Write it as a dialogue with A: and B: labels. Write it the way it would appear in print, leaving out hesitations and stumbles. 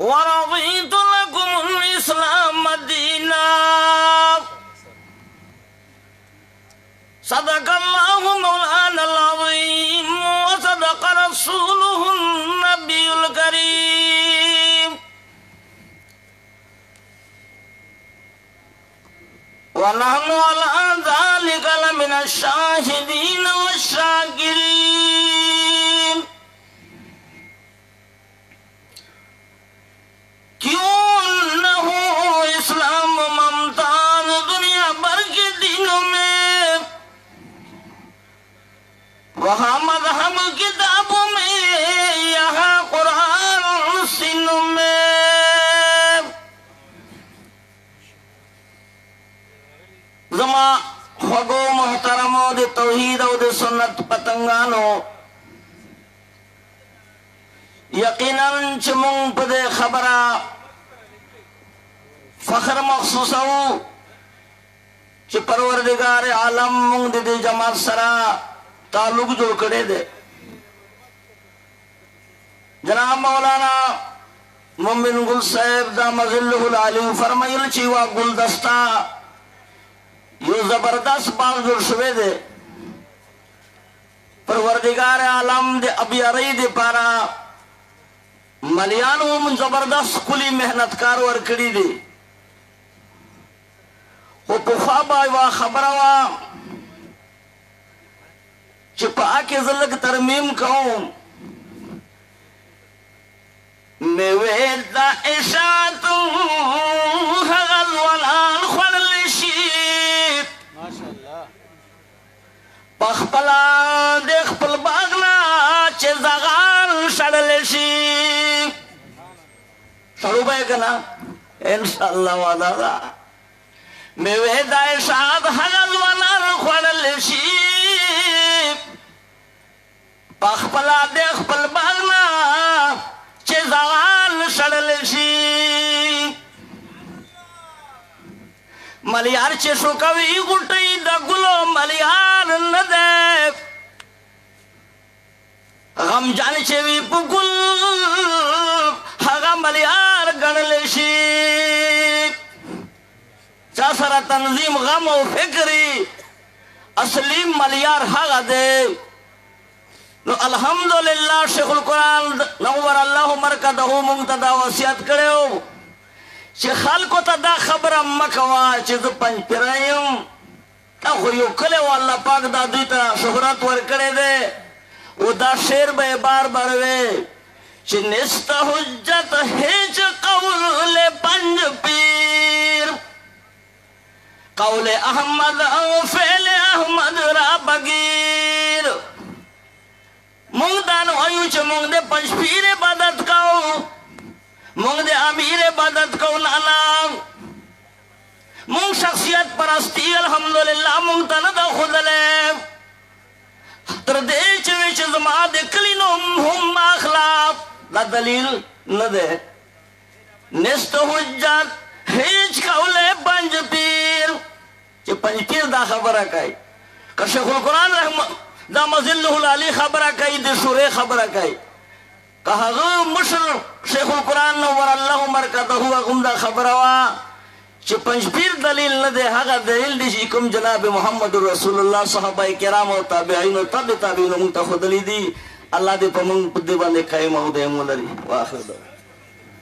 A: वरज़ीतु लकुमुल इस्लाम दीना। सदक़ल्लाहु मौलानल अज़ीम व सदक़ रसूलुहुन नबियुल करीम। व नहनु अला ज़ालिका लमिनश शाहिदीन वश्शाकिरीन। क्यों न हो इस्लाम मुमताज़ दुनिया भर के दिनों में, वहाँ मज़हब किताबों में, यहाँ कुरान सीनों में। ज़मा ख़ुगो मोहतरमो दे तौहीद और दे सुन्नत पतंगानो, यकीनन चमुंग पदे खबरा फखर मखसूसो च परवरदिगार आलम मुंग दे जमात सरा ताल्लुक जोड़ करे दे। जनाब मौलाना मोमिन साहब दामजिल्लुहुल आलिम फरमाइल चीवा गुलदस्ता यो जबरदस्त बात जोड़ शुवे दे। परवरदिगार आलम दे अभी अरई दे पारा मलियानो मन जबरदस्त कुली मेहनत कार वर कड़ी दे। वो पुखाबा वा खबरवा चिपा के जलक तरमीम कहूं मैं वेदा इशात हगल वलाल खलशी माशाअल्लाह पखपला देख पल बागला चे जगाल शडलशी सरुबे कना इंशाअल्लाह वादा मैं वेदा इशात हगल वलाल खलशी पखपला देख पल बागला चे जगाल शडलशी मलियार चे कवि गुटई दगुलो मलियार न दे गम जान चे वी पुकुल हगा मलियार गणलेशी चासरा तंजीम गम और फिक्री असली मलियार हगा दे। नो अल्हम्दुलिल्लाह शेखुल कुरान नव्वर अल्लाह मरकदहु मुंतदा वसियत करेओ शेखाल को तदा खबर मकवा चिज पंजपिरायम ता होयो कले वाला पाक दा दुता शोहरत वर करे दे वो दा शेर बे बार बारवे चिनिस्त हुज्जत हेज कौले पंजपीर कौले अहमद फेले अहमद रा बगीर मुंग दान आयु च मुंग दे पंजपीर इबादत काओ मुंग दे अमीर इबादत काओ नाना मुंग शख्सियत परस्ती अल्हम्दुलिल्लाह मुंग तन दा खुदले तर देच विच जमा दे कलिनो हम अखलाफ ला दलील न दे निस्त हुज्जत हेज कौले पंजपीर च पंजपीर दा खबर काई का शेखुल कुरान रहमान दामजिल्लुहुल आली खबरा कई दे सुरे खबरा कई कहा मुशर शेखुल कुरान नव्वर अल्लाह मरकदहु गुमदा खबरवा च पंजपीर दलील न दे हगा दलील दी कुम जनाब मोहम्मद रसूलुल्लाह सहाबा किराम और ताबईन और ताबईन मुंतखदली दी अल्लाह दे पमंग पुदे बंदे कायम हो दे मोलरी वाखिर